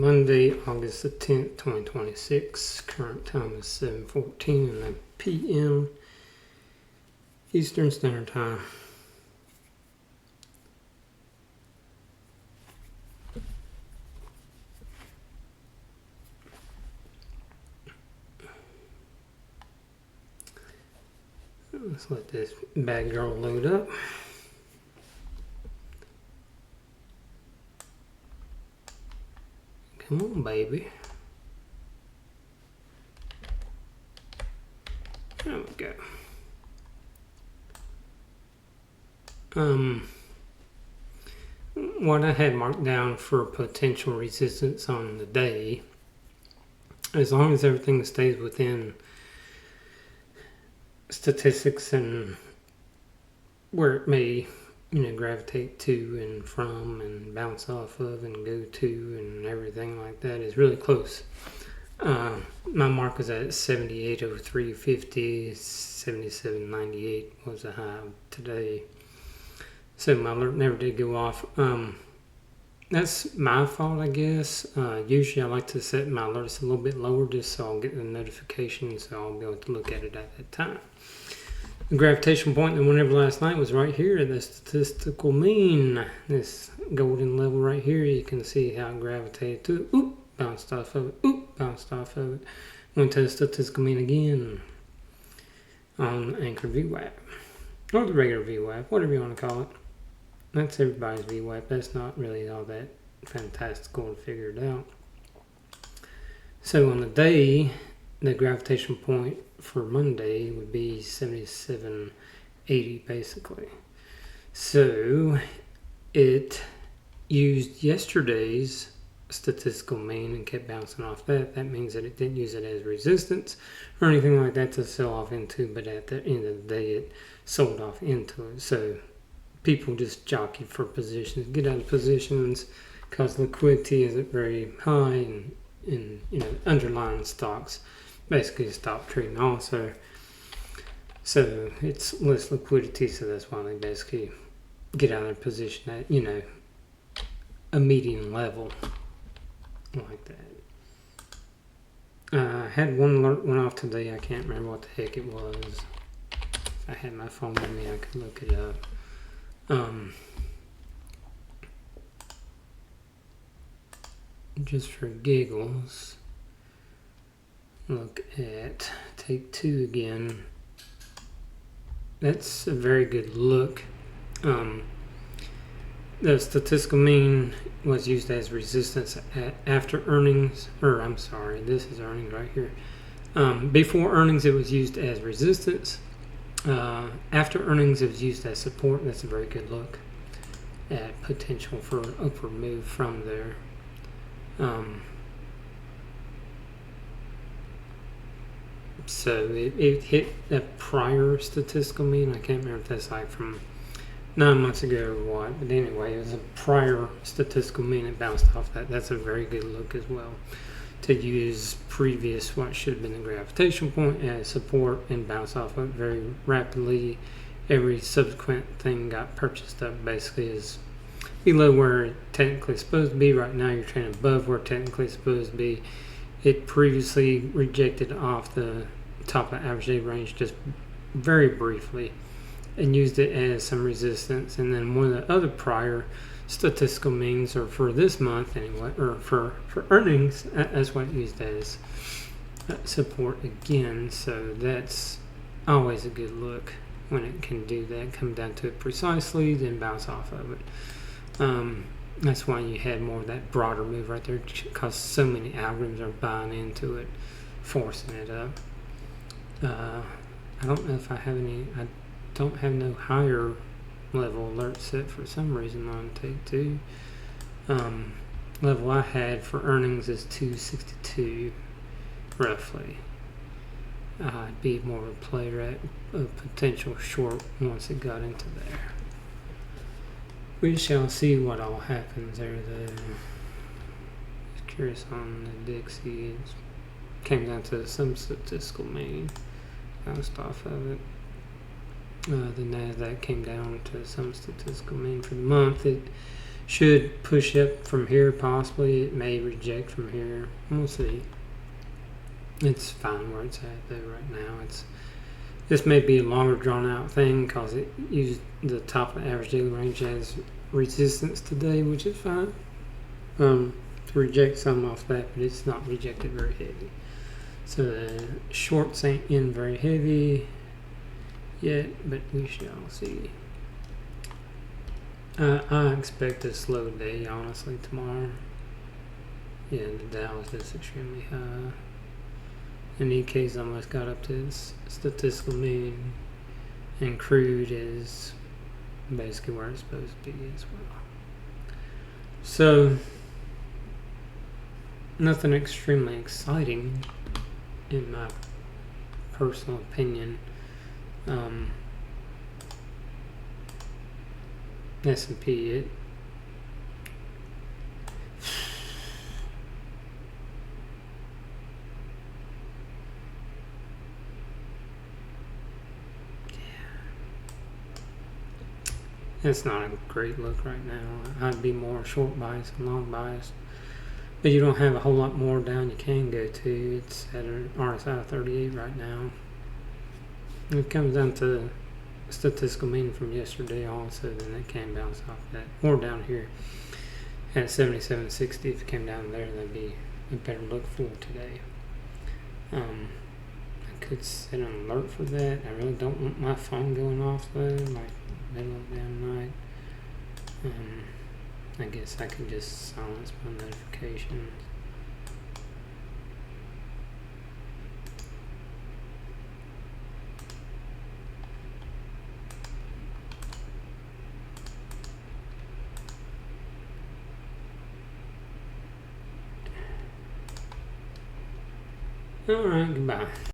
Monday, August the 10th, 2026. Current time is 7:14 p.m. Eastern Standard Time. Let's let this bad girl load up. Come on, baby. There we go. What I had marked down for potential resistance on the day, as long as everything stays within statistics and where it may, gravitate to and from and bounce off of and go to and everything like that is really close. My mark was at 78.03.50, 77.98 was the high today. So my alert never did go off. That's my fault, I guess. Usually I like to set my alerts a little bit lower just so I'll get the notification, so I'll be able to look at it at that time. The gravitational point that went over last night was right here, the statistical mean. This golden level right here, you can see how it gravitated to it. Oop, bounced off of it. Oop, bounced off of it. Went to the statistical mean again on Anchor VWAP. Or the regular VWAP, whatever you want to call it. That's everybody's VWAP. That's not really all that fantastical to figure it out. So on the day, the gravitational point for Monday would be 77.80 basically. So it used yesterday's statistical mean and kept bouncing off that. That means that it didn't use it as resistance or anything like that to sell off into, but at the end of the day it sold off into it. So people just jockey for positions, get out of positions because liquidity isn't very high and underlying stocks basically stop trading also. So it's less liquidity, so that's why they basically get out of their position at, a median level like that. I had one alert went off today. I can't remember what the heck it was. If I had my phone with me, I could look it up. Just for giggles, look at Take Two again. That's a very good look. The statistical mean was used as resistance after earnings, this is earnings right here. Before earnings it was used as resistance. After earnings it was used as support. That's a very good look at potential for upward move from there. So it hit a prior statistical mean. I can't remember if that's like from 9 months ago or what, but anyway, it was a prior statistical mean. It bounced off that. That's a very good look as well, to use previous what should have been the gravitational point as support and bounce off of it very rapidly. Every subsequent thing got purchased up basically is below where it technically is supposed to be. Right now you're trading above where it technically is supposed to be. It previously rejected off the top of average day range just very briefly and used it as some resistance, and then one of the other prior statistical means, or for this month anyway, or for earnings, that's what it used as support again. So that's always a good look when it can do that, come down to it precisely, then bounce off of it. That's why you had more of that broader move right there, because so many algorithms are buying into it, forcing it up. I don't know if I have any. I don't have no higher level alert set for some reason on Take Two. Level I had for earnings is 262 roughly. I'd be more of a player at a potential short once it got into there. We shall see what all happens there though. Just curious on the Dixie. It came down to some statistical mean. Bounced off of it. The NASDAQ came down to some statistical mean for the month. It Should push up from here possibly. It may reject from here. We'll see. It's fine where it's at though right now. This may be a longer drawn out thing because it used the top of the average daily range as resistance today, which is fine. To reject some off that, but it's not rejected very heavy. So the shorts ain't in very heavy yet, but we shall see. I expect a slow day, honestly, tomorrow. Yeah, the Dow is just extremely high. And Nikkei's almost got up to its statistical mean, and crude is basically where it's supposed to be as well. So, nothing extremely exciting, in my personal opinion. S&P, it it's not a great look right now. I'd be more short bias and long bias, but you don't have a whole lot more down you can go to. It's at an RSI of 38 right now. It comes down to statistical mean from yesterday also, then it can bounce off that. Or down here at 77.60, if it came down there, that'd be a better look for today. I could set an alert for that. I really don't want my phone going off though, like middle of the damn night. I guess I can just silence my notifications. Alright, goodbye.